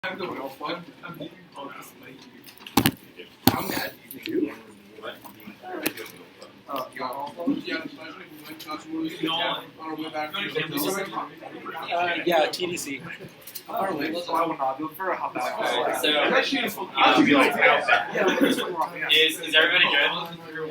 I'm the real fun. I'm leaving all this like you. I'm mad. You? What? Yeah, TDC. I will not do it for a hot Alright, so, is everybody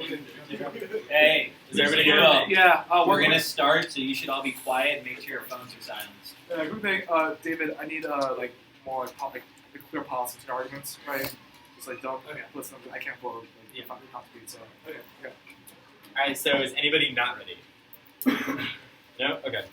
good? Hey, is everybody good? Yeah. We're gonna start, so you should all be quiet and make sure your phones are silenced. Good thing, David. I need like more like clear policies and arguments, right? Just like don't listen. I can't vote. Like, not to be so. Okay. Yeah. Alright, so is anybody not ready? No? Okay.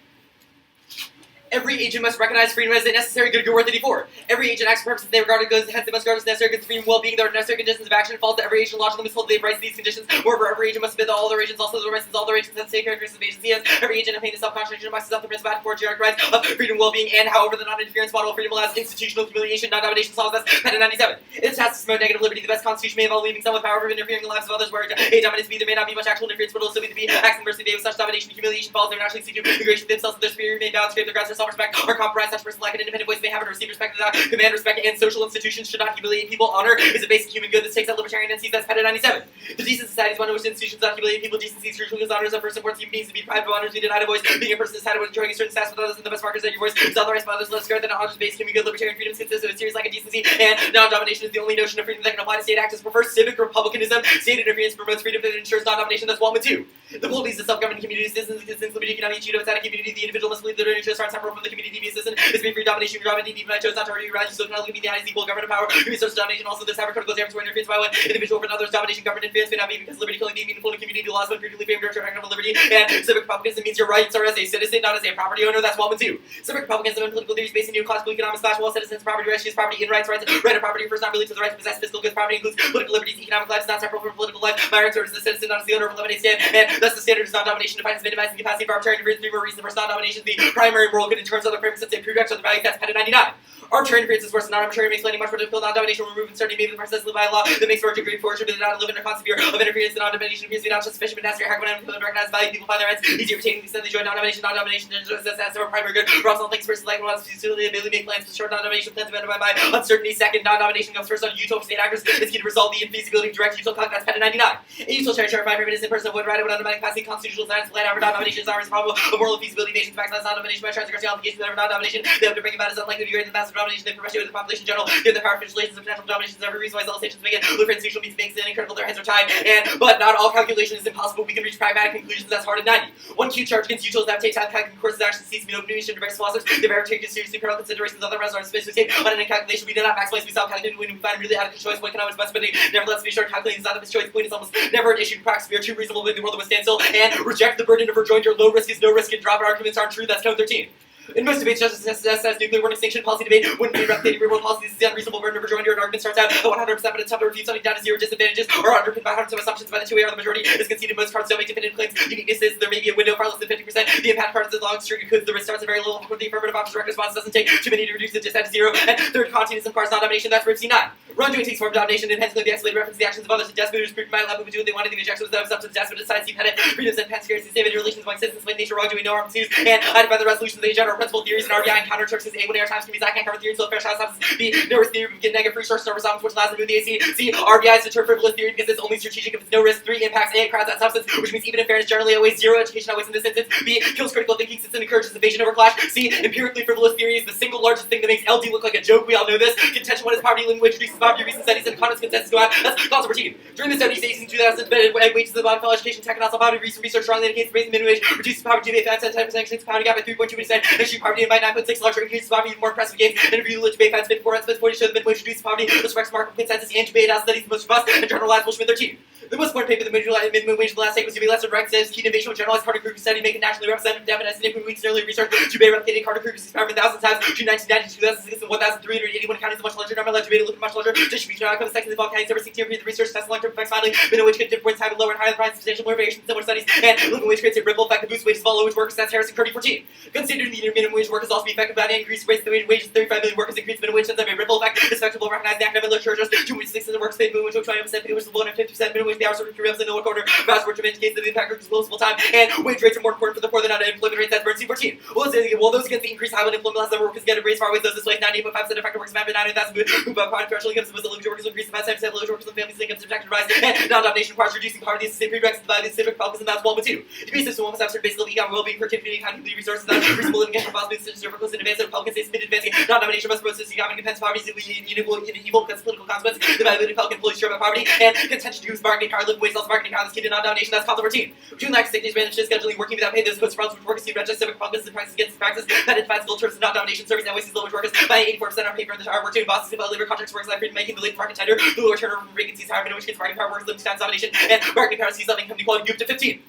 Every agent must recognize freedom as a necessary good worth it for. Every agent acts for purposes they regard as hence they must regard as necessary goods, freedom, well-being, there are necessary conditions of action. Falls to every agent lodging limits hold they have rights to these conditions. Moreover, every agent must submit to all other agents, also the rights all other agents have the same characteristics of agency has. Every agent obtains a self-contradiction amongst itself the principle of generic rights of freedom, well-being, and however the non-interference model of freedom allows institutional humiliation, non-domination solves that's Pet 97. It's task to promote negative liberty. The best constitution may involve leaving some with power of interfering in the lives of others, where a dominance be there may not be much actual interference, but also be the acts of mercy they with such domination and humiliation falls they naturally seek to integration themselves with their superior may bound, scrape their grounds, their self-respect, or compromise. Such person like an independent voice may have and receive respect without command, respect, and social institutions should not humiliate people. Honor is a basic human good that takes out libertarian tendencies. That's Pet 97. The decent society is one in which institutions not humiliate people. Decency, spiritual goods, honors, and first importance human beings to be deprived of honors, be denied a voice. Being a person is tied with enjoying a certain status with others, and the best markers that your voice is authorized by others less scared than honors-based human good. Libertarian freedoms consist of a series like a decency, and non-domination is the only notion of freedom that can apply to state actors. Prefers civic republicanism. State interference promotes freedom that ensures non-domination. That's Wallman 2. The qualities of self-governing communities, citizens, liberty cannot be achieved outside a community. The individual must believe that their interests are separate from the community. To be a citizen is free domination, even I chose not to already rise, so cannot be the highest equal government power. To be source of domination, also there's hypercritical difference where interference by one individual over another's domination. Government interference may not be because liberty killing the meaningful to community laws when frequently favored direction of liberty. And civic republicanism means your rights are as a citizen, not as a property owner. That's Wallman 2. Civic republicanism and political theories based in neoclassical economics slash wall citizens property rights, use property in rights, right of property refers not really to the right to possess physical goods. Property includes political liberties, economic life is not separate from political life. My rights are as the citizen, not as the owner of a limited stand. And thus the standard is non-domination defined as minimizing the capacity for arbitrary interference. Three more reasons for non-domination. The primary moral good in terms of the frameworks that say prereqs of the value that's Pet 99. Arbitrary interference is worse than non-arbitrary, makes life much more difficult. Non-domination will remove uncertainty made in the process live by law that makes for a degree of fortune, but not live in a constant fear of interference. The non-domination appears to be not just sufficient, but necessary. How can one recognize value? People find their rights easier retaining the extent they join non-domination. Non-domination is as a primary good. For all things versus like one wants to the ability to make plans for short non-domination plans abandoned by uncertainty. Second, non-domination comes first on utopian state actors. It's key to resolve the infeasibility of direct utilitarian. That's Pet 99. A utilitarian terrified for in person would right with undermining capacity constitutional science plan over non-domination is always probable of moral feasibility nations to maximize non-domination by transgressing obligations over non-domination. They have to bring about is unlikely to be greater than massive domination. They perpetuate with the population in general. Given the power of legislations of potential dominations, every reason why civilizations make it. Look for institutional means makes it critical. Their heads are tied. But not all calculation is impossible. We can reach pragmatic conclusions. That's hard at 90. One key charge against utils that take time calculating courses actually sees to be open to various philosophers. They've ever taken seriously critical considerations. Other restaurants space to escape. But in a calculation, we do not maximize. We self-calculate when we find really adequate choice. What can always best, but nevertheless, be sure calculating is not of his choice. Point is almost never an issue in practice. We are too reasonable in the world that would stand still and reject the burden of rejoinder. Low risk is no risk, and drop arguments aren't true. That's code 13. In most debates, justice says nuclear war extinction policy debate wouldn't be replicated. Real world policy is the unreasonable burden of rejoinder. An argument starts out at 100%, but it's tough to refute something down to zero disadvantages or underpinned by hundreds of assumptions by the 2A or the majority. Is conceded most cards don't make definitive claims. Uniqueness is there may be a window far less than 50%. The impact cards is long string because the risk starts at very little. With the affirmative option direct response doesn't take too many to reduce it just at zero. And third, continuism cards non-domination. That's Rip C9. Wrongdoing takes form of domination and hence the isolated reference to the actions of others. The despots proved by allowing people to do what they wanted. The objections of them substance despots decides dependent freedoms and conspiracy stated relations among citizens like nature wrongdoing no harm ensues and identify the resolutions of the general principle theories and RBI and counter Turks A when air times can be I can't cover theory until fair shot substance B no risk theory get negative free source over substance which allows them to move the AC. C RBI is a term frivolous theory because it's only strategic if it's no risk. 3 impacts A crowds that substance, which means even if fairness generally outweighs zero, education outweighs in this instance. B kills critical thinking since it encourages evasion over clash. C empirically frivolous theory is the single largest thing that makes LD look like a joke. We all know this. Contention one is poverty language introduces poverty recent studies and economists consensus go out. That's cause of routine. During the 70s, 80s, and 2000s, wages of the bottom fell education, tech and also poverty recent research strongly indicates the minimum wage reduces poverty to 10% shrinks poverty gap by 3.2%, and poverty by 9.6 larger increases poverty even more impressive gains. Interview with debate fans 54 and 40 show the minimum wage reduces poverty, which reflects market consensus and debate as studies the most robust and generalized Schmidt 13. The most important paper the minimum wage in the last decade was to be lesser right says key innovation with generalized Carter Kruger study make it nationally representative evidence and weeks earlier research to be replicated Carter Kruger's experiment 1,000 times between 1990 2006 and 1,381 counties. A much larger number allowed to look at much larger distribution outcomes. Second, the fall counties over 16 period the research test long-term effects finally minimum wage difference having lower and higher price substantial more variation in similar studies and living wage creates a ripple effect that boosts wages follow wage workers. That's Harrison Curdy 14. Considering the minimum wage workers also be affected by an increased rates the wages 35 million workers increase minimum wage sends up a ripple effect respectable, recognized the academic literature, just 2 weeks, 6 in the works, paid minimum wage, 20%, pay which is below 50%, minimum wage, the hours, 3 reps in no quarter, vast work to indicate that the impact of disposable time, and wage rates are more important for the poor than unemployment rates, that's Bernstein 14. Well, those against the increased high unemployment last number of workers get a raise far away those this way, 98.5% effective workers, 9,000 who by prime threshold incomes, most eligible workers increase the 5% low workers and families' incomes projected to rise, and non-domination requires reducing poverty, the same prerequisites to the civic focus, and that's 1 and 2. The base system must have certain basic economic well-being for community economic resources that reasonable living and possibly decisions are close in advance of Republican states advancing non-domination must promote economic defense poverty, evil because political consequences, the value of Republican employees share about poverty, and contention to use bargaining power, living wage laws, bargaining power, this key to non-domination, that's called 14. June lacks state management scheduling, working without pay, those post problems which workers see register civic Republicans and practice against practice that defines gold terms of non-domination service and wastes low wage workers by 84% on paper in the hour work to Boston civil labor contracts works life freedom making the labor market tighter, the lower turnover of vacancies higher, minimum wage gets bargaining power works limited time domination, and bargaining power sees income equality group to 15.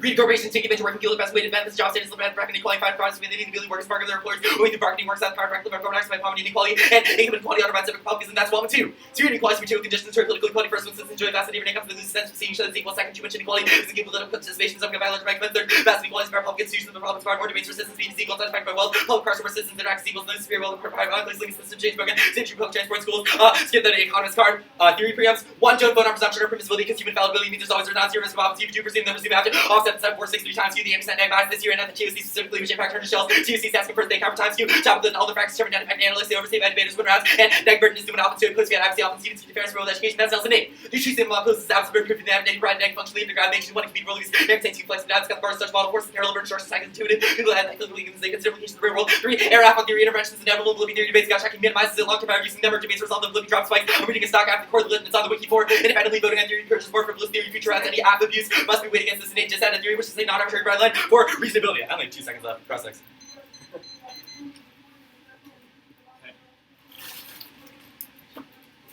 Greedy corporations take advantage of working people the best way to benefits, job status, limit bargaining equality, find products, the ability workers bargain their employers, owing to bargaining works out power directly by government by poverty inequality, and income inequality on civic Republicans, and that's 1 and 2. Severe inequality between material conditions, political equality, first one citizens enjoy vast and different incomes, lose sense of seeing each other's equal, second, too much inequality, is again political participation, some kind of violence, right, third, vast inequalities by Republican institutions, the Republicans far more debates for citizens being equal, touched by wealth, public cars for citizens interact equals, no superior wealth, private economies, legal system change broken, same public transport schools, skip the economist card, theory preempts, 1 don't vote on presumption or permissibility because human fallibility means there's always or not zero risk of opportunity, you presume them to have to offset 7, 4, 6, 3 times, you the % net bias this year, and at the TOC specifically, which impact turner shells, TOC asking for the cover times, you top of all the factors, determined net effect analysts, they oversee by debaters, win rounds, and neg burden is doing opposite to it, post fiat, obviously, often see fairness for world education, that's also name. You choose them poses absolute proof in the neg, pride, neg, functionally, the ground, makes you want to compete release, never takes you flex, and that's got the bar, such model, force, parallel, burden, short, cycle, intuitive, Google, and they consider applications of the real world. 3, error on theory, interventions, inevitable, living theory debates, got tracking, minimizes it, long-term average, using number of debates, result of living drop spikes, reading a stock after the core of the lit, and it's on the wiki for, independently voting on theory, purchase more frivolous theory, future as any app abuse, must be weighed against this innate just added theory, which is a non-arbitrary broad line, for reasonability. I have like 2 seconds left. Cross X.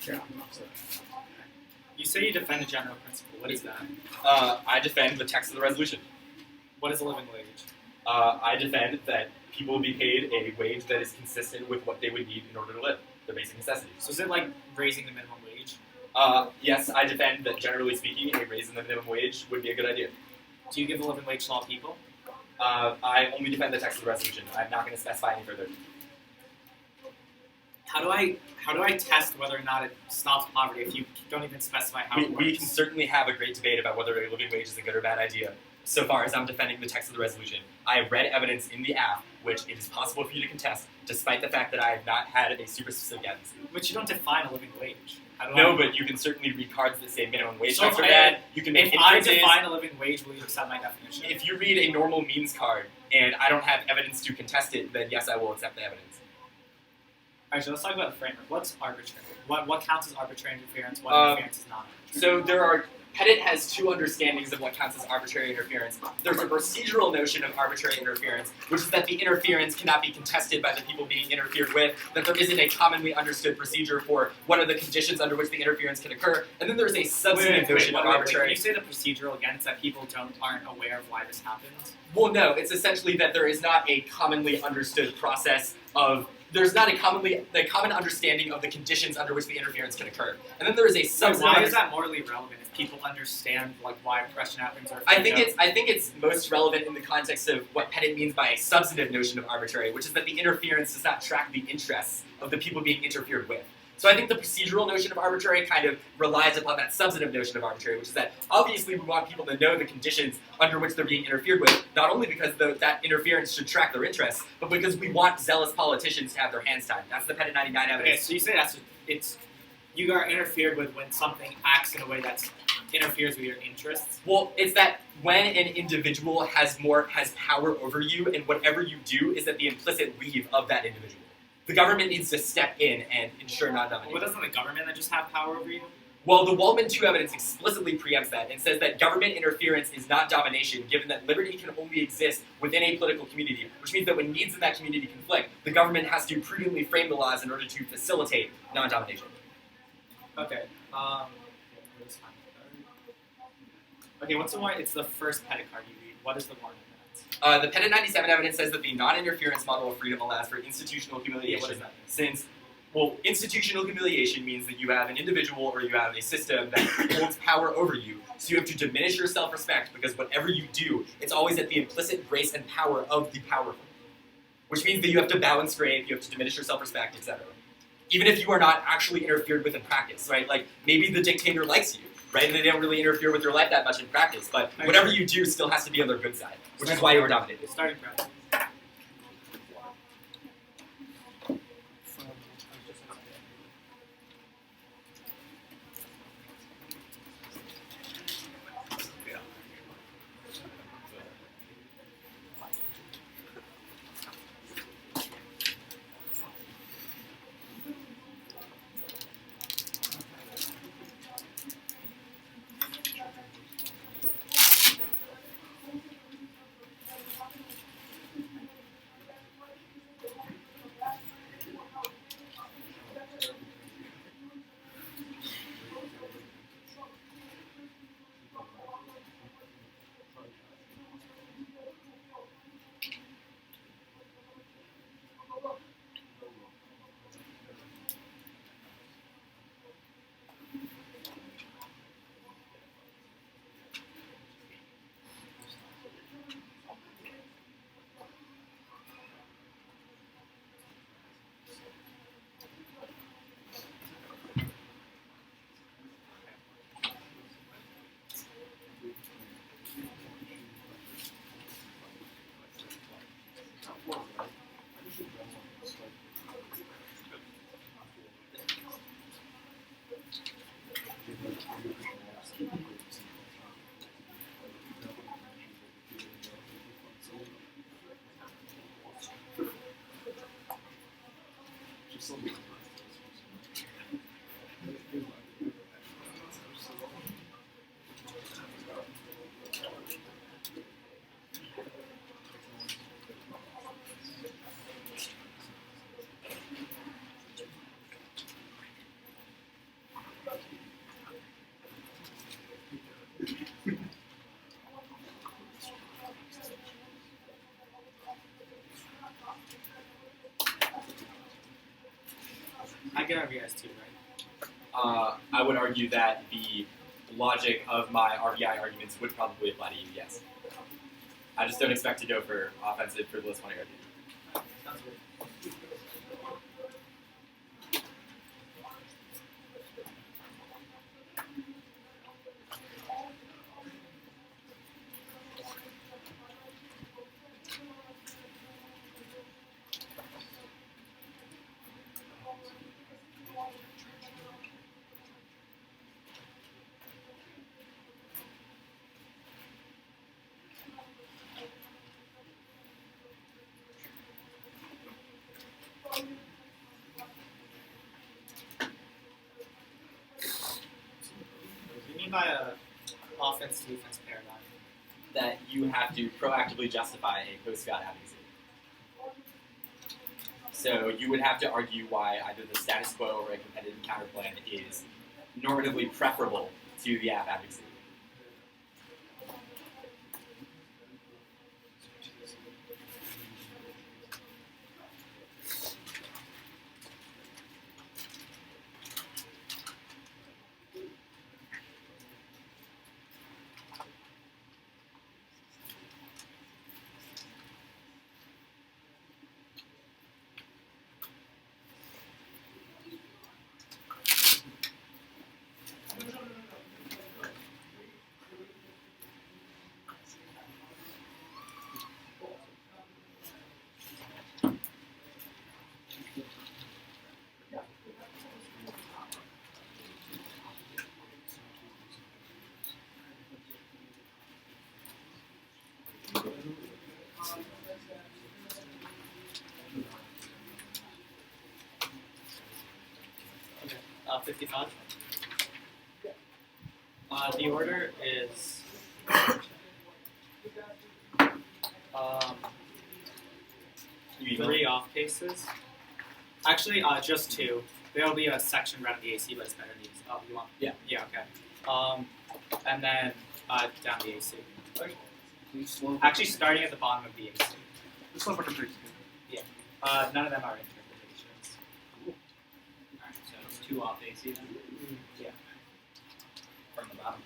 Yeah. You say you defend a general principle. What is that? I defend the text of the resolution. What is a living wage? I defend that people be paid a wage that is consistent with what they would need in order to live, their basic necessities. So is it like raising the minimum wage? Yes, I defend that generally speaking, a raise in the minimum wage would be a good idea. Do you give the living wage to all people? I only defend the text of the resolution. I'm not going to specify any further. How do I test whether or not it stops poverty if you don't even specify how it works? We can certainly have a great debate about whether a living wage is a good or bad idea. So far as I'm defending the text of the resolution, I have read evidence in the app which it is possible for you to contest, despite the fact that I have not had a super specific evidence. But you don't define a living wage. No, but you can certainly read cards that say minimum wage. So for that. You can make if I inferences. define a living wage, will you accept my definition? If you read a normal means card and I don't have evidence to contest it, then yes, I will accept the evidence. Alright, so let's talk about the framework. What's arbitrary? What counts as arbitrary interference? What interference is not arbitrary? So there are. Pettit has 2 understandings of what counts as arbitrary interference. There's a procedural notion of arbitrary interference, which is that the interference cannot be contested by the people being interfered with, that there isn't a commonly understood procedure for what are the conditions under which the interference can occur, and then there's a substantive notion of arbitrary. When you say the procedural again, it's that people aren't aware of why this happens? Well, no, it's essentially that there is not a commonly understood process of there's not a common understanding of the conditions under which the interference can occur. And then there is a substantive. Why is that morally relevant if people understand like why oppression happens? Or I think it's most relevant in the context of what Pettit means by a substantive notion of arbitrary, which is that the interference does not track the interests of the people being interfered with. So I think the procedural notion of arbitrary kind of relies upon that substantive notion of arbitrary, which is that obviously we want people to know the conditions under which they're being interfered with, not only because that interference should track their interests, but because we want zealous politicians to have their hands tied. That's the Pettit 99 evidence. Okay, so you say you are interfered with when something acts in a way that interferes with your interests? Well, it's that when an individual has power over you, and whatever you do is at the implicit leave of that individual. The government needs to step in and ensure non-domination. Well, doesn't the government then just have power over you? Well, the Waldman 2 evidence explicitly preempts that and says that government interference is not domination, given that liberty can only exist within a political community, which means that when needs in that community conflict, the government has to prudently frame the laws in order to facilitate non-domination. Okay. Okay, what's the one? It's the first Pettit card you read. What is the one? The Pettit 97 evidence says that the non-interference model of freedom allows for institutional humiliation. What is that? Since, well, institutional humiliation means that you have an individual or you have a system that holds power over you, so you have to diminish your self-respect because whatever you do, it's always at the implicit grace and power of the powerful. Which means that you have to bow and scrape, you have to diminish your self-respect, etc. even if you are not actually interfered with in practice, right? Like maybe the dictator likes you, right? And they don't really interfere with your life that much in practice, but whatever you do still has to be on their good side, which is why you were nominated. Starting practice. I get RBIs too, right? I would argue that the logic of my RBI arguments would probably apply to you, yes. I just don't expect to go for offensive, frivolous, money argument. Sounds good. What do you mean by a offense-defense paradigm? That you have to proactively justify a post-Scott advocacy. So you would have to argue why either the status quo or a competitive counterplan is normatively preferable to the app advocacy. Okay. 55. The order is You email? 3 off cases. Actually, just 2. There'll be a section around the AC, but it's better than the AC. Oh, you want? Yeah. Yeah. Okay. And then down the AC. Actually, starting at the bottom of the AC. This one for the None of them are interpretations. Alright, so it's 2 off AC then? Yeah. From the bottom.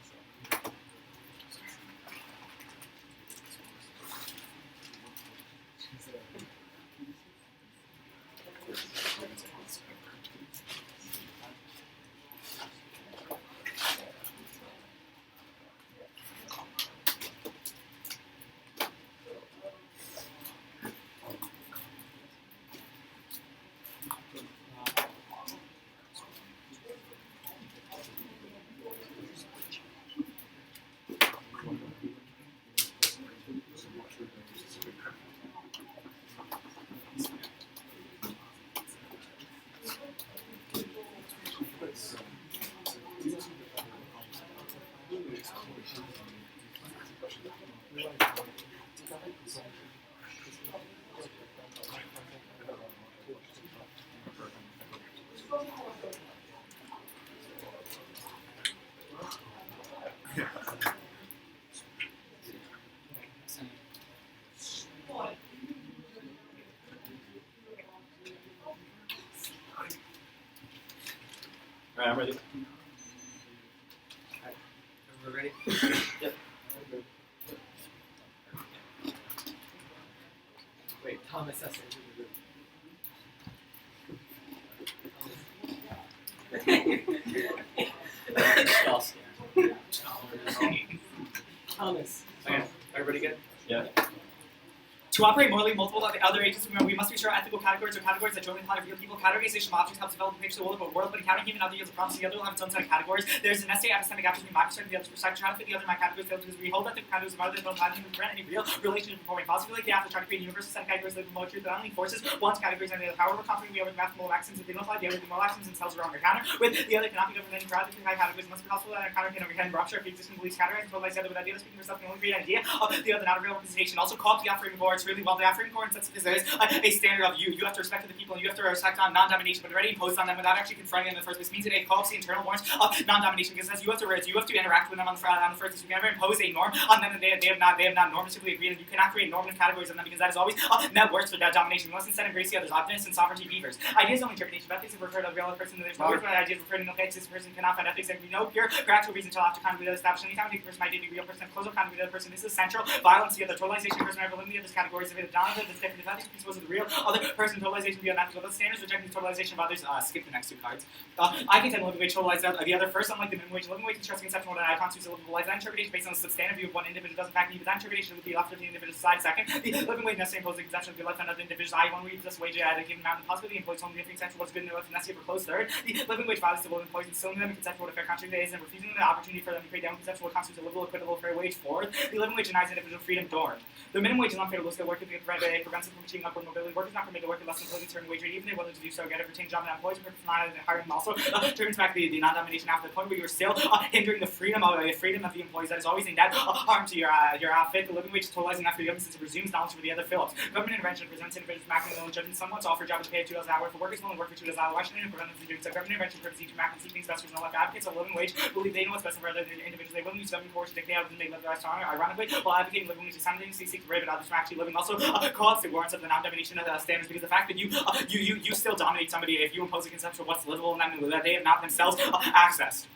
Alright, I'm ready. We're ready? Yep. Wait, Thomas has to Thomas. Okay, everybody good? Yeah. To operate morally multiple other agents, we must be sure ethical categories or categories that jointly apply to real people. Categorization of objects helps develop a picture of the world, but encountering even other yields of promise, the other will have its own set of categories. There's an essay epistemic gap between my perspective and the other's perspective. Trying to fit the other in my categories fails because we hold that the categories of others don't have to prevent any real relationship performing positively. They have to try to create a universal set of categories that promote truth that only forces one's categories and the other. However confident we are with mathematical maxims, if they don't apply, the other moral maxims themselves are wrong or counter. With the other cannot be governed any crowd between high categories. It must be possible that a counter can overcome rupture if the existing beliefs categorize and totalize the other with ideas speaking for self can only create an idea of the other, not a real representation. Also called the offering board. It's really well the offering board sets because there is a standard of you. You have to respect the people and you have to respect non-domination, but already imposed on them without actually confronting them in the first place means that it co-ops the internal norms of non-domination because as you have to interact with them on the first place. You can never impose a norm on them that they have not normatively agreed, and you cannot create normative categories on them because that is always net worse for that domination. We must instead embrace the other's openness and sovereignty beavers. Ideas only interpretation of ethics if referred to the real person. There's no reason why ideas referred to no ethics. This person cannot find ethics. There can be no pure practical reason until after conduct established. Anytime the person might be real person, close up conduct with the other person. This is central. Violence, the other totalization of person, eliminate the other categories of it. Dominant, the different ethics principles of the real other person. Totalization beyond ethical. The standards rejecting totalization of others. Skip the next two cards. I contend living wage totalized the other first, unlike the minimum wage. Living wage constructs conception what I constitutes a livable life. That interpretation based on the substantive view of one individual doesn't fact need that interpretation would be left to the individual side. Second, the living wage necessary imposes the conception of the life on other individuals. I one reads this wage at a given amount. The possibility employs only the conception what's good in their life and necessary for close. Third, the living wage violates the will of employees, instilling them in conception what a fair contract is and refusing them the opportunity for them to create their own conception what constitutes a livable, equitable, fair wage. Fourth, the living wage denies individual freedom. Dorm. The minimum wage is unfair to low skilled workers because it prevents them from achieving upward mobility. Workers not permitted to work at less than a certain wage rate, even if they're willing to do so. Get a retained job and employees are not hiring them also. Turns back the non-domination after the point where you're still hindering the freedom of the employees. That is always in that harm to your outfit. The living wage is totalizing after the government since it resumes knowledge for the other Phillips. Government intervention presents individuals macking their own judgment. Someone to offer a job to pay $2 an hour. For workers willing to work for $2 an hour, why shouldn't it prevent them from doing so? Government intervention purposes each mack and see things best for no life. Advocates of living wage believe they know what's best for other individuals. They willing to use government coercion to dictate how they live their lives stronger. Ironically, while advocating living wage, they simultaneously seek to prohibit others from actually living. Also, cause the warrants of the non-domination of the standards because the fact that you still dominate somebody if you impose a conception of what's livable in them that they have not themselves accessed.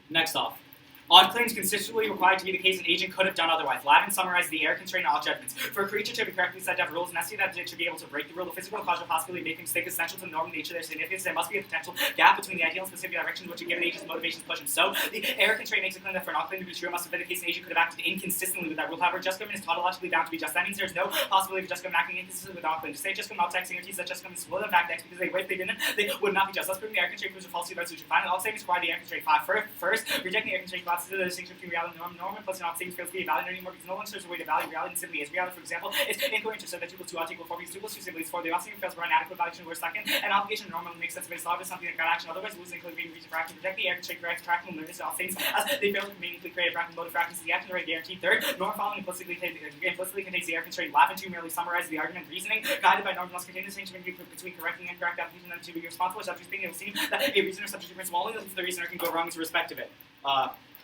Next off. Odd claims consistently required to be the case an agent could have done otherwise. Lavin summarized the error constraint in all judgments. For a creature to be correctly said to have rules necessary that it should be able to break the rule, the physical and causal possibility of making a mistake is essential to the normal nature of their significance. There must be a potential gap between the ideal and specific directions which a given agent's motivations push him. So, the error constraint makes a claim that for an odd claim to be true, it must have been the case an agent could have acted inconsistently with that rule. However, just government is tautologically bound to be just. That means there's no possibility of just government acting inconsistently with odd claim. To say just government text guarantees that just government will in fact X because if they didn't, they would not be just. Let's bring the error constraint proves a falsity by solution. Finally, all statements require the error constraint 5. First, rejecting the error constraint classes the distinction between reality and norm plus not things fails to be valid anymore because no one serves a way to value reality and simply is reality. For example, it's incoherent to say that 2 plus 2 ought to equal 4 because 2 plus 2 simply is 4. The obstacle fails for an adequate valuation where second. An obligation normally makes sense based on something that got action. Otherwise, losing including reason for action. Reject the error constraint correct tracking and limits all things as they fail to conveniently create a practical mode of practice. The action right guaranteed. Third, norm following implicitly contains the error constraint. Lavin 2 merely summarizes the argument. Reasoning guided by norms must contain the distinction between correct and incorrect application and to be responsible for subject thinking. It will seem that a reasoner subject to principle only leads to the reasoner can go wrong with respect of it.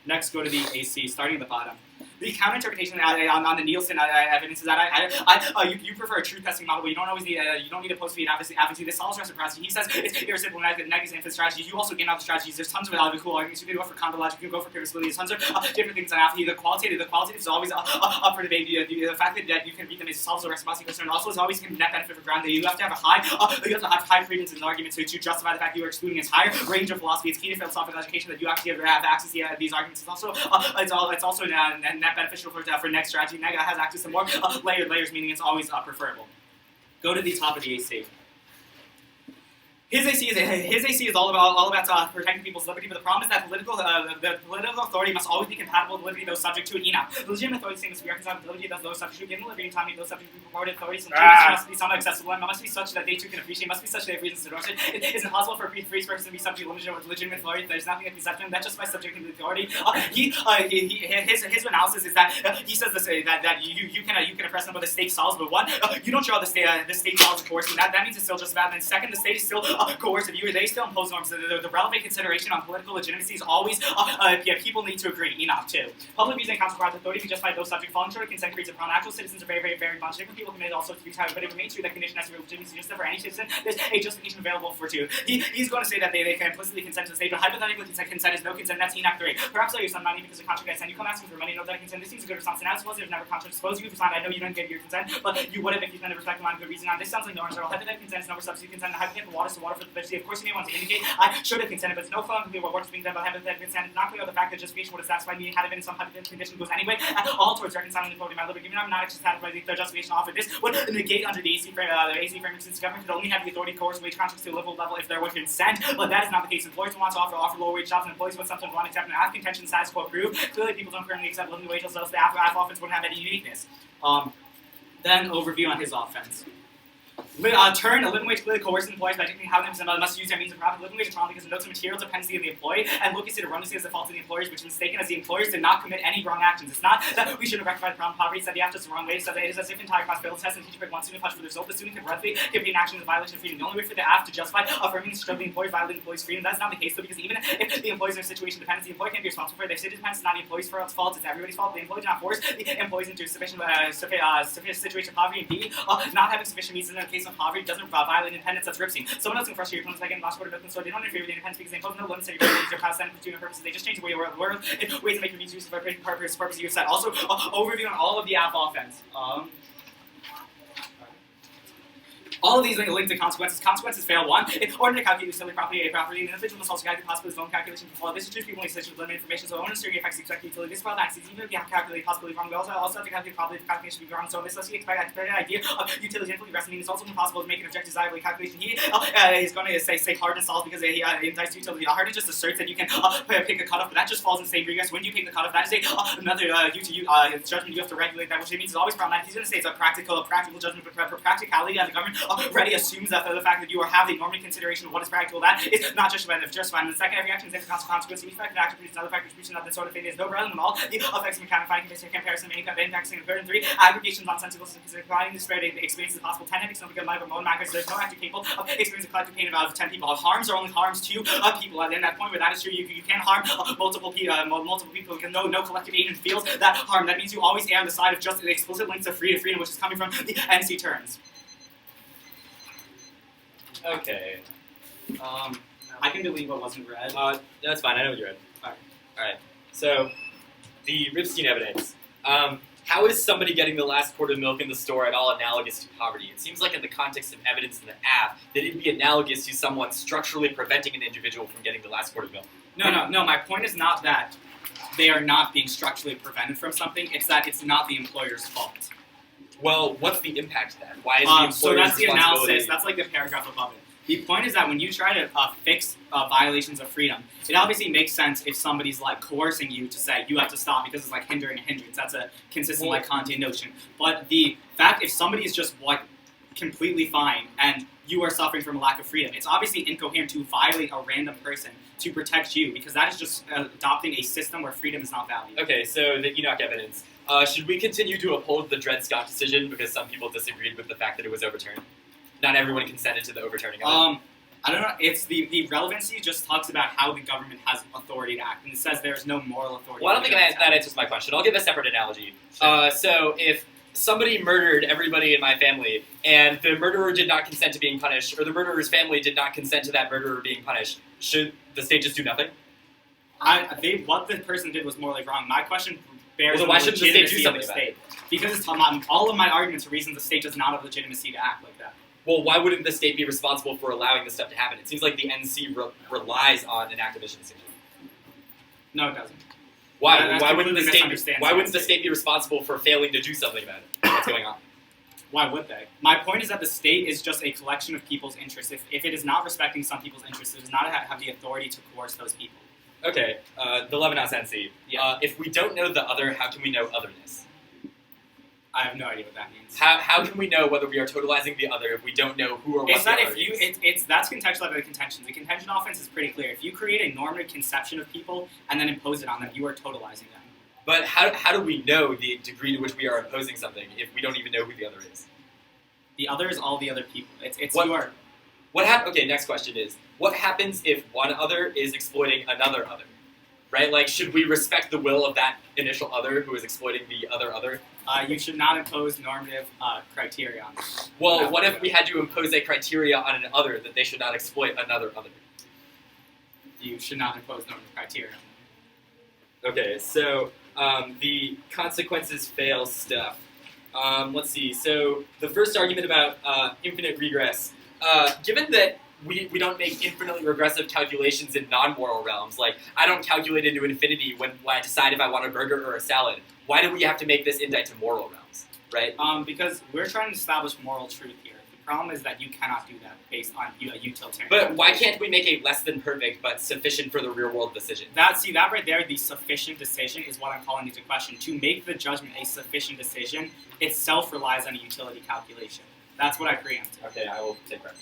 Next, go to the AC, starting at the bottom. The counter-interpretation on the Nielsen evidence is that you prefer a truth testing model, but you don't always need you don't need a post-feed advocacy. This solves reciprocity. He says it's irresistible negative infinite strategies. You also gain out the strategies. There's tons of cool arguments. You can go for counter logic. You can go for pivotability. There's tons of different things on alpha. The qualitative is always up for debate. The fact that you can read them solves the reciprocity concern. Also, is always net benefit for ground. You have to have high credence in an argument to justify the fact you are excluding its higher range of philosophy. It's key to philosophical education that you actually have access to these arguments. It's also net beneficial for next strategy. Nega has access to more layered layers, meaning it's always preferable. Go to the top of the AC. His AC is all about protecting people's liberty, but the problem is that political authority must always be compatible with liberty of those subject to it. The legitimate authority statements to be reconciled with liberty of those subject to it. Given liberty and autonomy of those subject to be promoted authorities, must be somewhat accessible and must be such that they too can appreciate. Must be such that they have reasons to endorse it. It is impossible for a free person to be subject to legitimate authority. There's nothing that can be subject to him. That's just by subjecting the authority. His analysis is that he says this, that you can oppress them, but the state solves. But one, you don't draw the state solves, of course, and that means it's still just bad. And then second, the state is still coercive you, they still impose norms. The relevant consideration on political legitimacy is always people need to agree. Enoch too. Public views and council crowds authority be justified those subject falling short of consent creates a problem. Actual citizens are very much different. People commit all sorts of abuse, but it remains true that condition has to be legitimacy just for any citizen. There's a justification available for two. He's going to say that they can implicitly consent to the state, but hypothetically consent is no consent. That's Enoch 3. Perhaps your son money because of contract I send you come asking for money. Know that I consent. This seems a good response. And as well as never contract. Suppose you respond. I know you don't get your consent, but you would have if you spent a respectful amount of good reason on. This sounds like no answer. Hypothetical consent is no substitute consent. Hypothetical water is water for the veggie. Of course, you may want to indicate I should have consented, but it's no fun to what work is being done by hypothetical consent. It's not clear the fact that justification would have satisfied me had it been in some hypothetical condition goes anyway. All towards reconciling the quality of my liberty. Given I'm not actually satisfied with the justification offered, this would negate under the AC framework since the government could only have the authority to coerce wage contracts to a level if there was consent. But that is not the case. Employers want to offer lower wage jobs, and employees would sometimes want to accept an act contention status quo prove. Clearly, people don't currently accept living wages, so the AF offense wouldn't have any uniqueness. Then overview on his offense. Turn a living wage clearly coerces employees by dictating how they must use their means of profit. Living wage is wrong because it notes the material dependency of the employee, and Lucas did erroneously as the fault of the employers, which is mistaken as the employers did not commit any wrong actions. It's not that we should have rectified the problem of poverty, said the after the wrong way, so that it is as if entire class failed the test and teacher picked one student punch for the result. The student could rightfully give an action in violation of freedom. The only way for the AF to justify affirming the stroke of the employers violating the employees' freedom. That's not the case though, because even if the employees are in a situation dependence, the employer can't be responsible for it. Their situation dependence is not the employee's fault, it's everybody's fault. The employee did not force the employees into a sufficient situation of poverty, and B, not having sufficient means in the case of poverty doesn't violate independence. That's ripsing. Someone else can frustrate your opponents by getting last word of milk and so they don't interfere with the independence because they impose no limits to your abilities or past and for purposes. They just change the way you world in ways that make your needs use for purpose you have set. Also, overview on all of the AF offense. All of these link to consequences. Consequences fail. 1. In order to calculate utility property, an individual must also calculate possibly his own calculation for all. This is true people in situations with limited information, so owner's theory affects the expected utility. This is axis. Even if you have calculated possibility wrong, we also have to calculate probability of calculation to be wrong. So in this, let's see expected idea of utility infinitely resting. It's also impossible to make an objective desirable calculation. He is going to say Harden solves because he indicts utility. Harden just asserts that you can pick a cutoff, but that just falls in the same regress. When do you pick the cutoff? That is another judgment you have to regulate that, which means it's always problematic. He's going to say it's a practical judgment, but for practicality, and the government already assumes that the fact that you have a normative consideration of what is practical, that is not justified. And the second, every action is a consequence. Each fact and action produces another fact, which produces another sort of thing. Is no relevant when all the effects of mechanical comparison of any impacts in the third and 3 aggregations on sensible because providing disparity experience is possible. 10 headaches don't become life of mode macros. There's no actor capable of experiencing collective pain of 10 people. Harms are only harms to people. And in that point where that is true, you can't harm multiple people because no collective agent feels that harm. That means you always err on the side of just the explicit links of freedom, which is coming from the NC terms. Okay. I can delete what wasn't read. That's fine. I know what you read. Alright. So, the Ripstein evidence. How is somebody getting the last quart of milk in the store at all analogous to poverty? It seems like in the context of evidence in the app, that it'd be analogous to someone structurally preventing an individual from getting the last quart of milk. No. My point is not that they are not being structurally prevented from something. It's that it's not the employer's fault. Well, what's the impact then? Why is the employer's So that's the responsibility? analysis. That's like the paragraph above it. The point is that when you try to fix violations of freedom, it obviously makes sense if somebody's like coercing you to say you have to stop because it's like hindering a hindrance. That's a consistent like Kantian notion. But the fact if somebody is just like completely fine and you are suffering from a lack of freedom, it's obviously incoherent to violate a random person to protect you because that is just adopting a system where freedom is not valued. Okay, so the Enoch evidence. Should we continue to uphold the Dred Scott decision because some people disagreed with the fact that it was overturned? Not everyone consented to the overturning of it. I don't know. It's the relevancy just talks about how the government has authority to act, and it says there's no moral authority. Well, I don't think that answers my question. I'll give a separate analogy. Sure. So if somebody murdered everybody in my family, and the murderer did not consent to being punished, or the murderer's family did not consent to that murderer being punished, should the state just do nothing? What the person did was morally wrong. My question bears Well, then why shouldn't the state do legitimacy of something the about state. Because it's all of my arguments are reasons the state does not have legitimacy to act like that. Well, why wouldn't the state be responsible for allowing this stuff to happen? It seems like the NC relies on an activation decision. No, it doesn't. Why? Why wouldn't the state? misunderstands Why wouldn't the the state be responsible for failing to do something about it? What's going on? Why would they? My point is that the state is just a collection of people's interests. If it is not respecting some people's interests, it does not have the authority to coerce those people. Okay, the Levinas NC. Yeah. If we don't know the other, how can we know otherness? I have no idea what that means. How can we know whether we are totalizing the other if we don't know who or what It's the that other if you, is? that's contextual of the contention. The contention offense is pretty clear. If you create a normative conception of people and then impose it on them, you are totalizing them. But how do we know the degree to which we are imposing something if we don't even know who the other is? The other is all the other people. It's What- you are. Okay, next question is, what happens if one other is exploiting another other? Right? Like, should we respect the will of that initial other who is exploiting the other other? You should not impose normative criteria on them. Well, No. what if we had to impose a criteria on an other that they should not exploit another other? You should not impose normative criteria on them. Okay, so the consequences fail stuff. Let's see. So the first argument about infinite regress. Given that we don't make infinitely regressive calculations in non-moral realms, like I don't calculate into infinity when I decide if I want a burger or a salad, why do we have to make this indite to moral realms, right? Because we're trying to establish moral truth here. The problem is that you cannot do that based on a utilitarian. But why can't we make a less than perfect but sufficient for the real world decision? That right there, the sufficient decision is what I'm calling into question. To make the judgment a sufficient decision itself relies on a utility calculation. That's what I preempted. Okay, I will take that.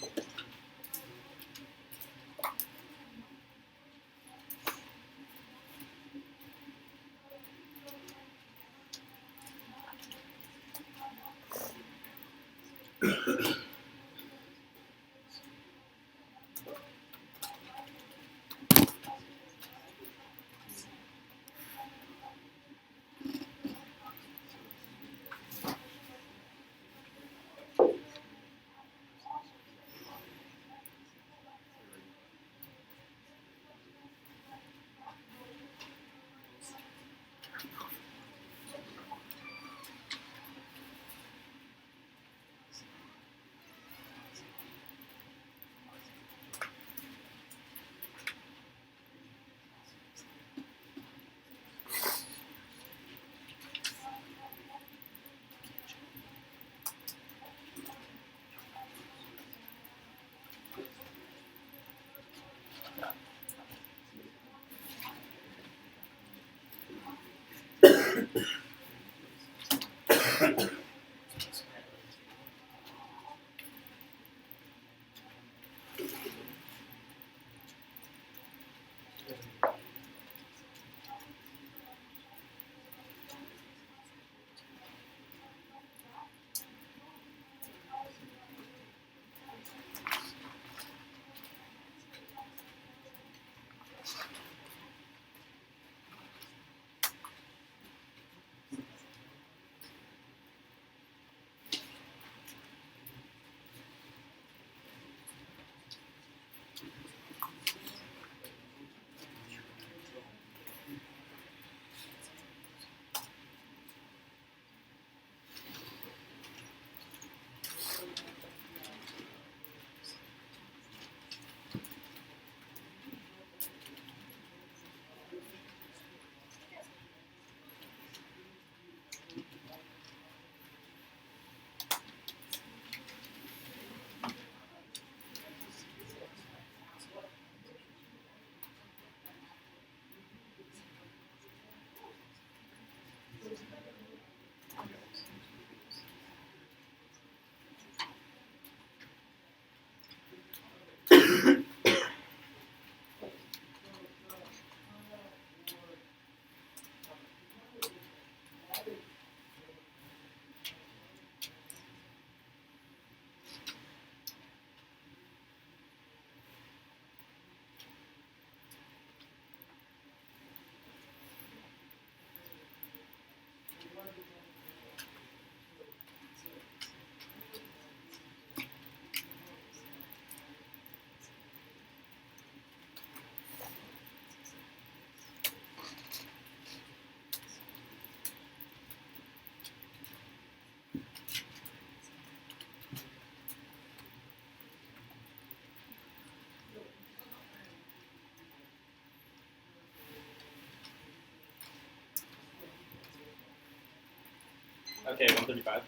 Okay, 135.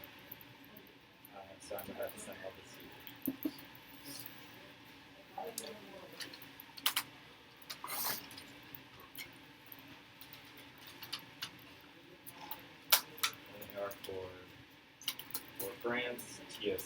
So I'm going to have to send all this to you. And they are for brands, TOC.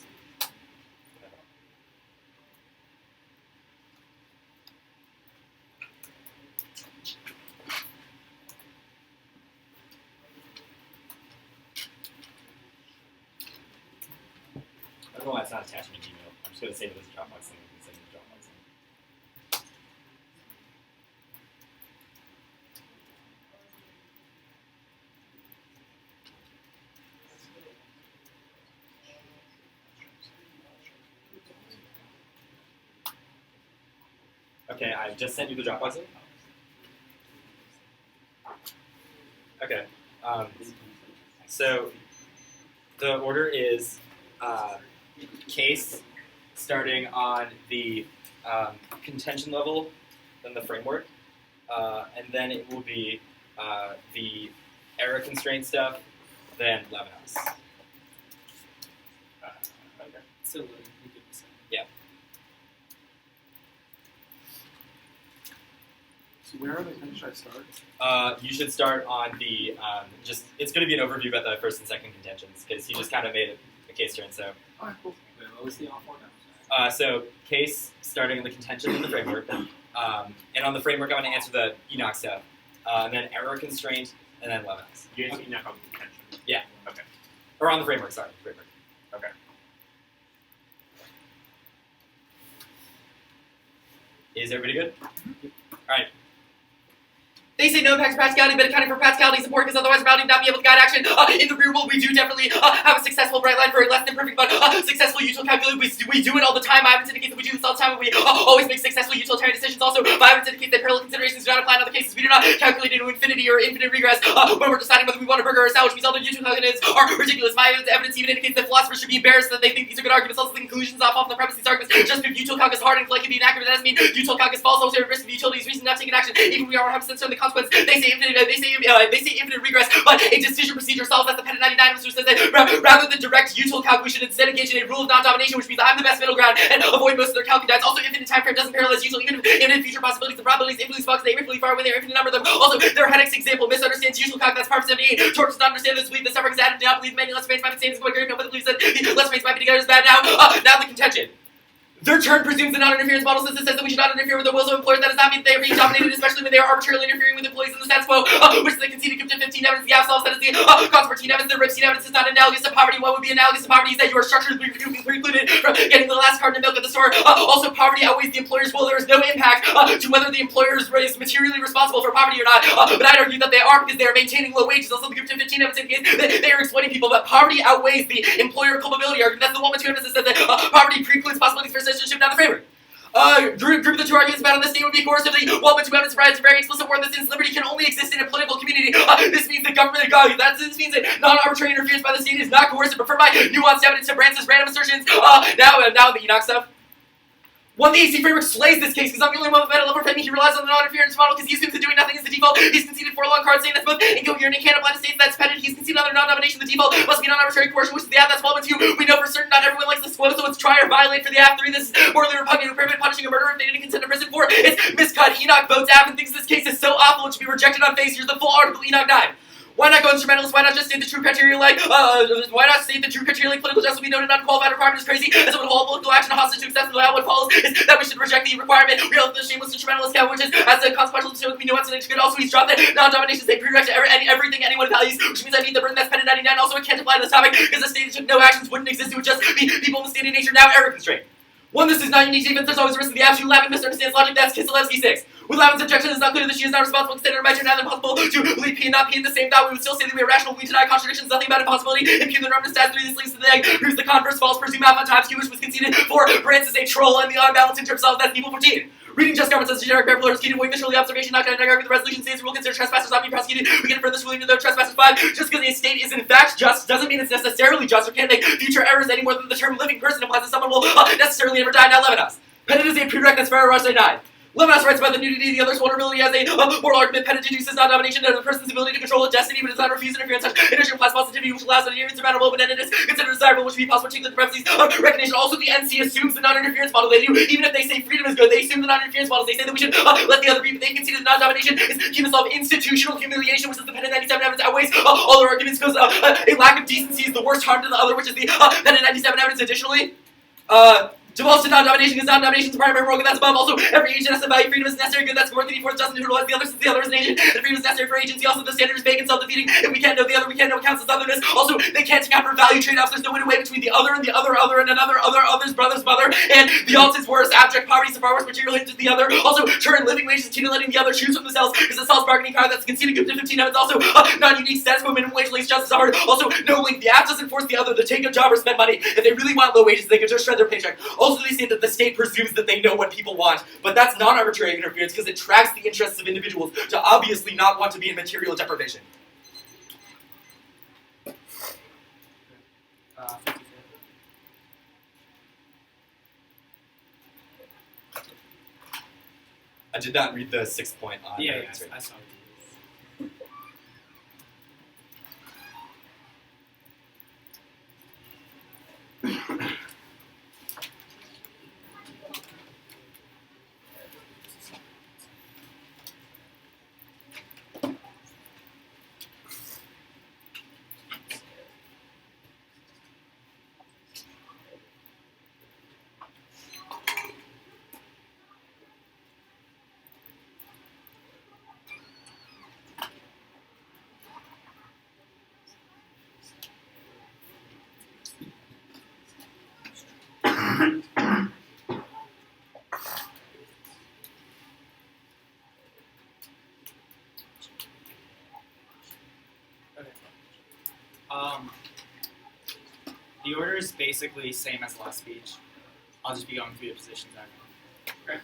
I don't know why it's not attached to an email. I'm just going to save it as a Dropbox thing and say Okay, I just sent you the Dropbox link. Okay. So the order is case starting on the contention level, then the framework, and then it will be the error constraint stuff, then Levinas. Okay. So you give me some. So where are they? When should I start? You should start on the it's going to be an overview about the first and second contentions because he just kind of made a case turn. So Alright, cool. Wait, what was the off order? so case starting on the contention and the framework, and on the framework I'm going to answer the Enoch stuff, and then error constraint, and then Levinas. You guys Enoch on contention. Yeah. Okay. Or on the framework, sorry, framework. Okay. Is everybody good? All right. They say no impacts practicality, but accounting for practicality is important because otherwise reality would not be able to guide action. In the real world, we do definitely have a successful bright line for a less than perfect, but successful utilitarian calculation. We do it all the time. I haven't indicated that we do this all the time, but we always make successful utilitarian decisions also. But I haven't indicated that parallel considerations do not apply in other cases. We do not calculate into infinity or infinite regress when we're deciding whether we want a burger or a sandwich. These other utilitarian candidates are ridiculous. My evidence even indicates that philosophers should be embarrassed that they think these are good arguments. Also, the conclusions off the premise of these arguments just because util calc is hard and likely to be inaccurate. That doesn't mean util calc is false. Also, risk of utility is reason not taking action. Even we are 100% certain the consequence. They say infinite regress, but a decision procedure solves as the Pettit 99 Mr. says that rather than direct util calc, we should instead engage in a rule of non-domination, which means I'm the best middle ground and avoid most of their calculations. Also, infinite time frame doesn't parallelize util, even in future possibilities. The probabilities infinitely small because they infinitely far away. They're infinite number of them. Also, their headaches example misunderstands util calc. That's part 78. Torch does not understand this. Believe the suffering is added. Do not believe many less frames might be same as going great. Nobody believes that the less frames might be together as bad. Now the contention. Their turn presumes the non-interference model system says that we should not interfere with the wills of employers. That does not mean that they are being dominated, especially when they are arbitrarily interfering with employees in the status quo, which they conceded gives to 15 evidence. The absolve that is the cause for 14 evidence. The ripstein evidence is not analogous to poverty. What would be analogous to poverty is that you are structurally precluded from getting the last carton of milk at the store. Also, poverty outweighs the employer's will. There is no impact to whether the employer is materially responsible for poverty or not. But I'd argue that they are because they are maintaining low wages. Also, the group to 15 evidence indicates they are exploiting people. But poverty outweighs the employer culpability argument. That's the 1 2 evidence that says that poverty precludes possibilities for citizenship. Now the framework. Group of the two arguments about on this state would be coercively. 1 2 evidence provides a very explicit word that since liberty can only exist in a political community. This means the government this means that non-arbitrary interference by the state is not coercive. But for my nuanced evidence to Brance's random assertions, now the Enoch stuff. One, the AC framework slays this case because I'm the only one with meta level for me. He relies on the non-interference model because he assumes that doing nothing is the default. He's conceded 4 long cards saying that's both incoherent and can't apply to states that's Pettit. He's conceded other non-domination. The default must be non-arbitrary coercion, which is the app that's 1 2. We know for certain not everyone likes this quote, so it's try or violate for the app 3. This is morally repugnant and prohibit punishing a murderer if they didn't consent to prison for. It's miscut. Enoch votes app and thinks this case is so awful it should be rejected on face. Here's the full article. Enoch died. Why not go instrumentalist? Why not just state the true criteria like, why not state the true criteria like political justice will be noted unqualified requirement is crazy, as it would hold political action a hostage to acceptable how what follows is that we should reject the requirement. We have the shameless instrumentalist count, which is, as a consequential decision, we nuance and good. Also, he's dropped that non-domination is a prerequisite everything anyone values, which means I meet the burden that's Pettit 99. Also, it can't apply to this topic because the state that took no actions wouldn't exist. It would just be people in the state of nature. Now, error constraint. 1, this is not unique to events. There's always a risk of the absolute Lavin misunderstands logic. That's Kisilevsky 6. With Lavin's objection, it's not clear that she is not responsible. Consider by turn, neither possible to believe P and not P in the same thought. We would still say that we are rational. We deny contradictions. Nothing about impossibility. Impugn the norm to stats 3. This leads to the egg. Proves the converse. False. Presume alpha times Q, which was conceded. 4. Branch is a troll and the unbalanced in terms of that's evil 14. Reading just government as a generic parallel executed, avoiding the observation, not going to with the resolution states will consider trespassers not being prosecuted. We can infer this ruling to the trespassers 5. Just because a state is in fact just doesn't mean it's necessarily just or can't make future errors any more than the term living person implies that someone will necessarily never die. Now Levinas. Pettit is a prerequisite for Rush 9. Levinas writes about the nudity of the other's vulnerability as a moral argument. Pettit deduces non-domination of the person's ability to control a destiny, but does not refuse interference. Such inertia implies positivity, which allows an insurmountable open-endedness considered desirable, which would be possible, particularly the premises of recognition. Also, the NC assumes the non-interference model. They do, even if they say freedom is good, they assume the non-interference model. They say that we should let the other be, but they concede that non-domination is human of institutional humiliation, which is the Pettit 97 evidence outweighs all their arguments because a lack of decency is the worst harm to the other, which is the Pettit 97 evidence. Additionally, devolves to non-domination because non-domination is the primary role, and that's above. Also, every agent has to value freedom is necessary good. That's more than he forces Justin to neutralize the other since the other is an agent. And freedom is necessary for agency. Also, the standard is vague and self-defeating. If we can't know the other, we can't know what counts as otherness. Also, they can't account for value trade-offs. There's no way to weigh between the other and the other and another other's brother's mother. And the alt is worse. Abject poverty is a far worse material hit to the other. Also, turn living wages to letting the other choose from themselves because the self bargaining power that's conceded gives to 15 of it's also non-unique status quo minimum wage lays justice hard. Also, no link. The app doesn't force the other to take a job or spend money. If they really want low wages, they can just shred their paycheck. Also, they say that the state presumes that they know what people want, but that's non-arbitrary interference because it tracks the interests of individuals to obviously not want to be in material deprivation. I did not read the 6th point on I saw it. The order is basically same as last speech. I'll just be going through the positions Okay.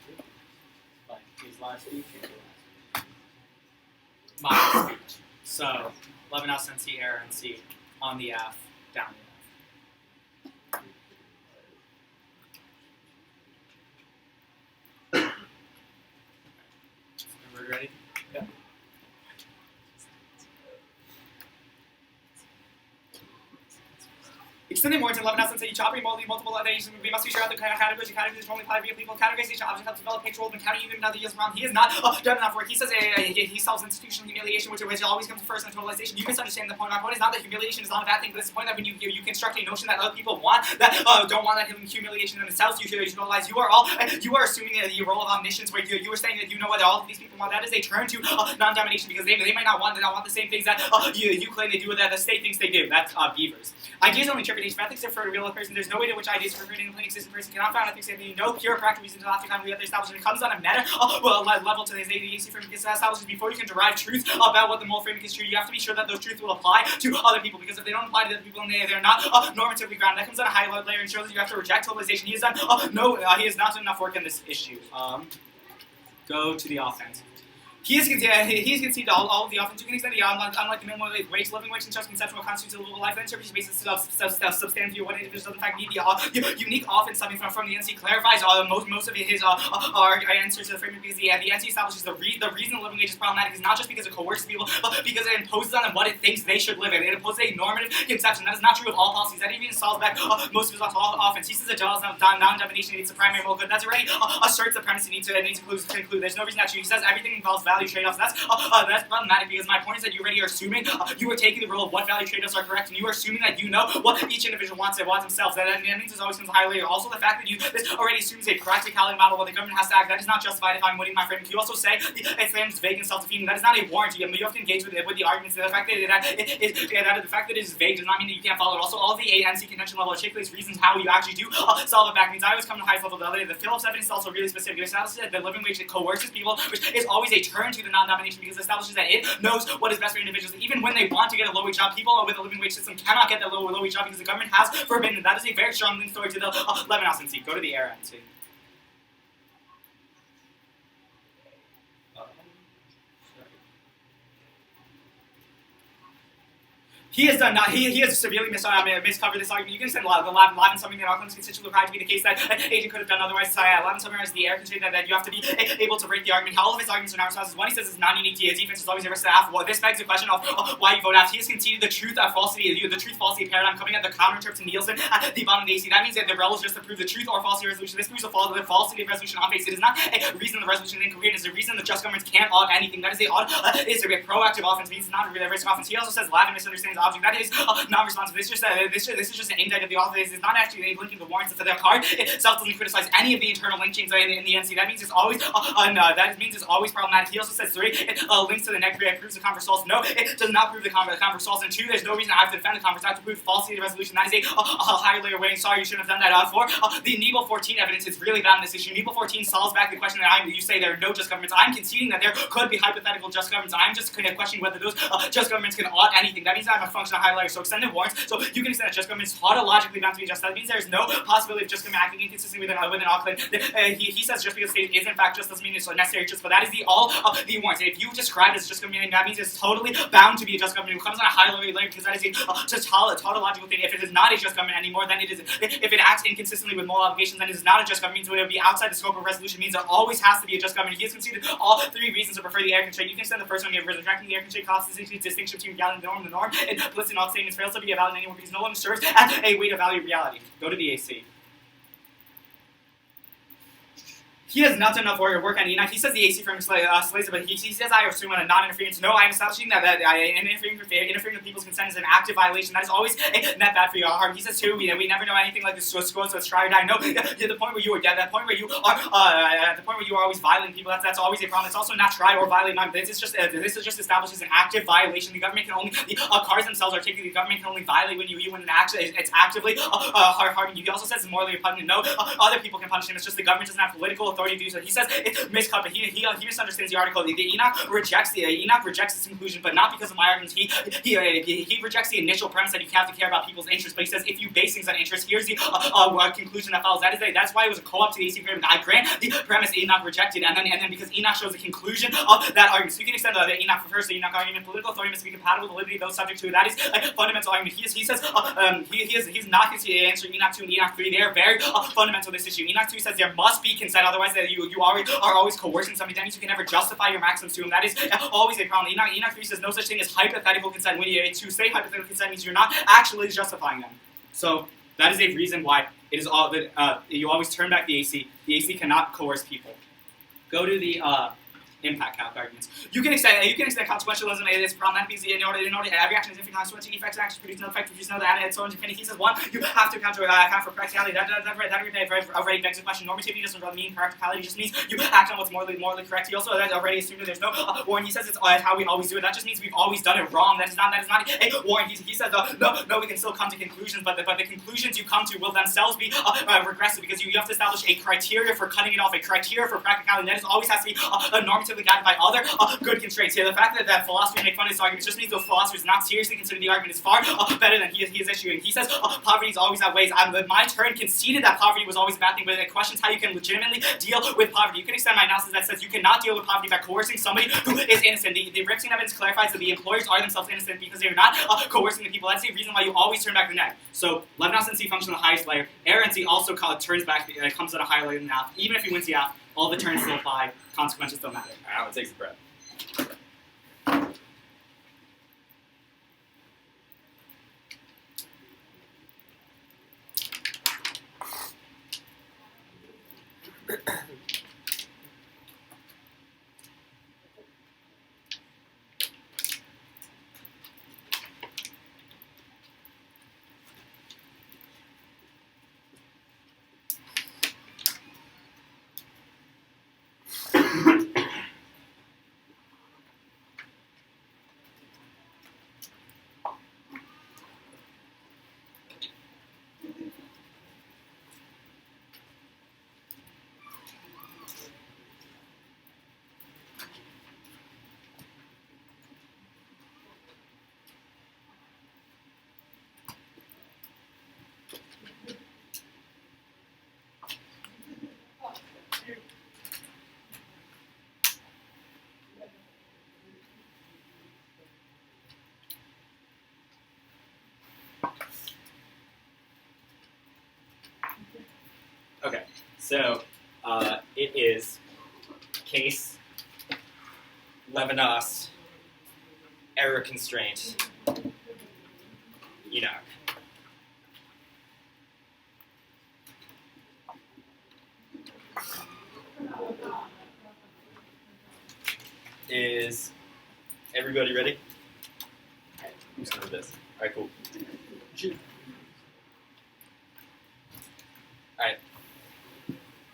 Like his last speech or my speech. So, Levinas and C, error and C on the F, down the F. Everybody ready? Yeah. Extending more to 11 essence, each operating multiple others, we must be sure that the kind of categories only apply via people. Categorization objects have developed picture and counting even another years around. He has not done enough work. He says he solves institutional humiliation, which always comes first in totalization. You misunderstand the point. My point is not that humiliation is not a bad thing, but it's the point that when you construct a notion that other people want, that don't want that humiliation in themselves, you totalize. You are assuming the role of omniscience, where you are saying that you know what all of these people want. That is a turn to non-domination because they might not want the same things that you claim they do, that the state thinks they do. That's beavers. Ideas only interpretation. Ethics refer to a real person. There's no way to which ideas refer to an existing person cannot find ethics having no pure practical reason to not find the other establishment. It comes on a meta level to the AC framework establishes before you can derive truth about what the moral framework is true. You have to be sure that those truths will apply to other people, because if they don't apply to other people and they're not normatively grounded, that comes on a high layer and shows that you have to reject totalization. He has done he has not done enough work in this issue. Go to the offense. He has conceived all of the offense to an extent. Unlike the minimum wage, living wage, and just conceptual constitutes a livable life. The interpretation basis of substantive view of what individuals does in fact need the unique offense coming from the NC clarifies most of his answers to the framework, because the NC establishes the reason living wage is problematic is not just because it coerces people, but because it imposes on them what it thinks they should live in. It imposes a normative conception. That is not true of all policies. That even solves back most of his offense. He says that non-domination needs the primary moral good. That's already asserts the premise it needs to conclude. There's no reason that's true. He says everything involves value trade-offs. That's problematic, because my point is that you already are assuming you are taking the role of what value trade-offs are correct, and you are assuming that you know what each individual wants themselves. That means there's always comes a higher layer. Also, the fact that this already assumes a practicality model where the government has to act, that is not justified if I'm winning my framework. You also say it claims vague and self-defeating. That is not a warranty. I mean, you have to engage with the arguments. The fact that it is vague does not mean that you can't follow it. Also, all of the ANC convention level articulates reasons how you actually do solve it back. Means I always come to the highest level. The other day, the Phillips evidence is also really specific. It establishes that the living wage coerces people, which is always a turn to the non-domination, because it establishes that it knows what is best for individuals. Even when they want to get a low-wage job, people with a living wage system cannot get that low-wage job because the government has forbidden it. That is a very strong link story to the Levinas NC. Go to the era NC. He has done he has severely miscovered this argument. You can send the lab and something that Auckland's constitutionally required to be the case that an agent could have done otherwise. Lab and summarizes the error constraint that you have to be able to break the argument. All of his arguments are now responses. One, he says is non-unique to his defense is always ever staff. Well, this begs the question of why you vote out. He has conceded the truth falsity paradigm coming at the counter to Nielsen at the bottom of the AC. That means that the rel is just to prove the truth or falsity of resolution. This proves the falsity of resolution on face. It is not a reason the resolution is incoherent. It is a reason that just governments can't audit anything. That is is a proactive offense. Means it's not a risk offense. He also says Lavin misunderstands the object. That is non-responsive. This is just an indictment of the author. This is not actually linking the warrants to their card. It itself doesn't criticize any of the internal linkings in the NC. That means it's always problematic. He also says 3, it links to the next grade, proves the converse false. No, it does not prove the converse false. And 2, there's no reason I have to defend the converse. I have to prove falsity of the resolution. That is a higher layer weighing. Sorry, you shouldn't have done that. 4, the Nebel 14 evidence is really bad in this issue. Nebel 14 solves back the question that you say there are no just governments. I'm conceding that there could be hypothetical just governments. I'm just questioning whether those just governments can audit anything. That means I'm function of high layer. So extended warrants. So you can extend a just government is tautologically bound to be just. That means there's no possibility of just government acting inconsistently with an auckland. He says just because the state is in fact just doesn't mean it's necessary just, but that is the all of the warrants. If you describe it as just government, that means it's totally bound to be a just government. It comes on a high layer because that is a just tautological thing. If it is not a just government anymore, then it is. If it acts inconsistently with moral obligations, then it is not a just government. So it would be outside the scope of resolution. Means there always has to be a just government. He has conceded all three reasons to prefer the air constraint. You can extend the first one. You have retracting the air constraint causes a distinction between reality and the norm. And implicit in all statements fails to be a valid anymore because no longer serves as a way to value reality. Go to the AC. He has not done enough work on Enoch. He says the AC frame slays it, but he says I assume a non-interference. No, I am establishing that interfering with people's consent is an active violation. That is always not bad for your harm. He says too, we never know anything like this. So it's try or die. No, the point where you are dead. That point where you are at the point where you are always violating people. That's always a problem. It's also not try or violate. This is just establishes an active violation. The government can only the cars themselves are taken. The government can only violate when when it's actively harming you. He also says it's morally repugnant. No, other people can punish him. It's just the government doesn't have political authority to do so. He says it's miscut, but he misunderstands the article. The Enoch rejects this conclusion, but not because of my arguments. He rejects the initial premise that you have to care about people's interests. But he says if you base things on interest, here's the conclusion that follows. That's why it was a co-op to the AC agreement. I grant the premise Enoch rejected, and then because Enoch shows the conclusion of that argument. So you can extend the Enoch refers to the Enoch argument. Political authority must be compatible with the liberty of those subject to it. That is a fundamental argument. He says he's not considering answering Enoch 2 and Enoch 3. They are very fundamental to this issue. Enoch 2 says there must be consent, otherwise that you are always coercing somebody. That means you can never justify your maxims to him. That is always a problem. Enoch 3 says no such thing as hypothetical consent. When you to say hypothetical consent means you're not actually justifying them. So that is a reason why it is all that you always turn back the AC. The AC cannot coerce people. Go to the impact calc arguments. You can extend consequentialism. It is problem that means in order every action is infinite consequential effects and actions produce no effect, produce no that, and so on. He says one, you have to account for practicality. That already begs the question. Normativity doesn't really mean practicality. Just means you act on what's morally correct. He also already assumed that there's no warrant. He says it's how we always do it. That just means we've always done it wrong. That is not a warrant. He says no, we can still come to conclusions, but the conclusions you come to will themselves be regressive because you have to establish a criteria for cutting it off, a criteria for practicality. That always has to be normatively guided by other good constraints. Here, the fact that philosophers make fun of this argument just means those philosophers not seriously consider the argument is far better than he is issuing. He says poverty is always outweighs. My turn conceded that poverty was always a bad thing, but it questions how you can legitimately deal with poverty. You can extend my analysis that says you cannot deal with poverty by coercing somebody who is innocent. The Ripstein evidence clarifies that the employers are themselves innocent because they're not coercing the people. That's the reason why you always turn back the net. So Levinas and C function on the highest layer. Error and C also turns back. It comes at a higher layer than that. Even if he wins the app, all the turns still apply. Consequences don't matter. Alan takes a breath. Okay, so it is case Levinas error constraint Enoch. Is everybody ready? Alright, who's going with this? Alright, cool. Alright.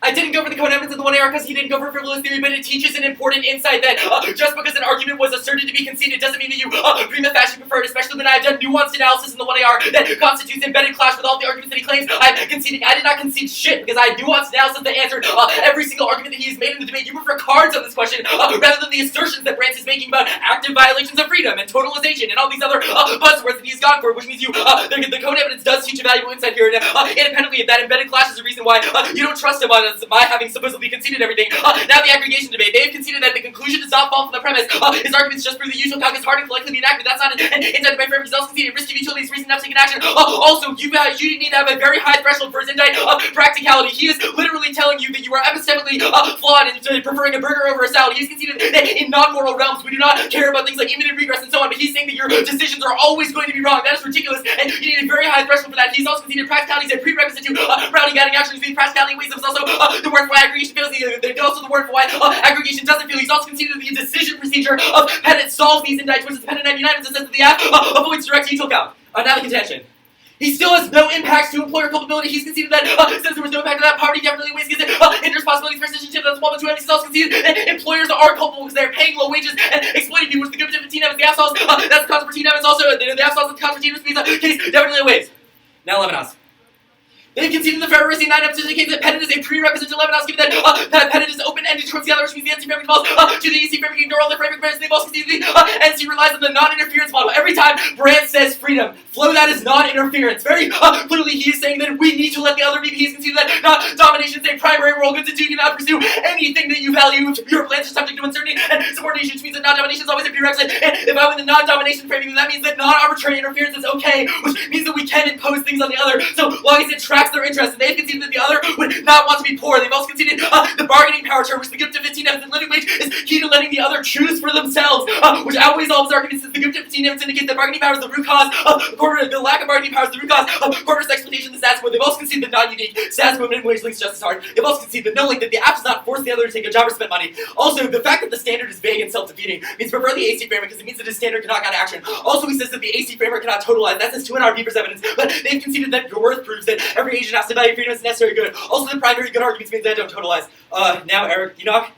I didn't go for the code evidence in the 1AR because he didn't go for frivolous theory, but it teaches an important insight that just because an argument was asserted to be conceded doesn't mean that you prima facie prefer it, especially when I have done nuanced analysis in the 1AR that constitutes embedded clash with all the arguments that he claims. I did not concede shit because I had nuanced analysis that answered every single argument that he has made in the debate. You prefer cards on this question rather than the assertions that Brandt is making about active violations of freedom and totalization and all these other buzzwords that he's gone for, which means the code evidence does teach a valuable insight here. And independently of that, embedded clash is the reason why you don't trust him on my having supposedly conceded everything. Now the aggregation debate. They have conceded that the conclusion does not fall from the premise. His arguments just prove the usual calculus hard and likely to be enacted. That's not an insight by framework. He's also conceded risk of utility is reason enough to take an action. Also, you need to have a very high threshold for his insight of practicality. He is literally telling you that you are epistemically flawed and preferring a burger over a salad. He's conceded that in non-moral realms we do not care about things like imminent regress and so on, but he's saying that your decisions are always going to be wrong. That is ridiculous, and you need a very high threshold for that. He's also conceded practicality is a prerequisite to rounding guiding actions. Practicality in ways that was also the word for aggregation fails. Also the word for why aggregation doesn't fail. He's also conceded that the decision procedure of Pettit solves these indicts, which is Pettit 99 in the sense that the app avoids direct TOC out. Now the contention. He still has no impacts to employer culpability. He's conceded that since there was no impact to that, poverty definitely weighs against it. Hinders possibilities for citizenship. That's one of the two. He's also conceded that employers are culpable because they're paying low wages and exploiting people, which the good 15 evidence, the absolves, that's the cause for 15 evidence also. The absolves and the cause for 15 evidence case definitely weighs. Now Levinas. They've conceded the Ferrari 9 evidence indicates that Pettit is a prerequisite to Levinas, given that Pettit is open-ended towards the other, which means the NC framework falls to the AC framework, ignore all the framework brands. They've also conceded the NC relies on the non-interference model. Every time Brandt says freedom, flow that is non-interference. Very clearly he is saying that we need to let the other be. He's conceded that domination is a primary role, goods and you cannot pursue anything that you value if your plans are subject to uncertainty, and subordination, which means that non-domination is always a prerequisite. And if I'm in the non-domination framing, then that means that non-arbitrary interference is okay, which means that we can impose things on the other, so long as it tracks their interests. And they've conceded that the other would not want to be poor. They've also conceded the bargaining power term, which the gift of 15 evidence and living wage is key to letting the other choose for themselves, which outweighs all his arguments since the gift of 15 evidence indicates that bargaining power is the root cause of the lack of bargaining power is the root cause of corporate exploitation of the status quo. They've also conceded that non-unique status quo minimum wage links just as hard. They've also conceded that no link, that the app does not force the other to take a job or spend money. Also, the fact that the standard is vague and self-defeating means prefer the AC framework because it means that his standard cannot guide action. Also, he says that the AC framework cannot totalize. That's his 2 NR Beaver's evidence, but they've conceded that your worth proves that every agent has to value freedom as necessary good. Also, the primary good arguments means that I don't totalize. Now, Eric, Enoch.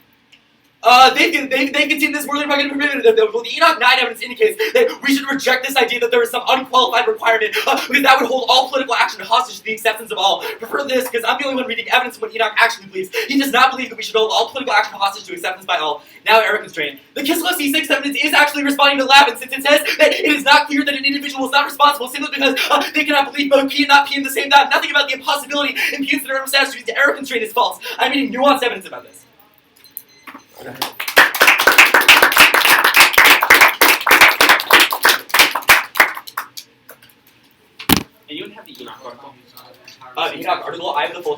They've conceded this more than fucking prohibited. The Enoch 9 evidence indicates that we should reject this idea that there is some unqualified requirement because that would hold all political action hostage to the acceptance of all. Prefer this because I'm the only one reading evidence of what Enoch actually believes. He does not believe that we should hold all political action hostage to acceptance by all. Now Eric constrained. The Kislev C6 evidence is actually responding to Lavin since it says that it is not clear that an individual is not responsible simply because they cannot believe both P and not P in the same time. Nothing about the impossibility imputes that status to Eric constraint is false. I'm reading nuanced evidence about this. And you would have the Enoch article. The Enoch article, I have the full text.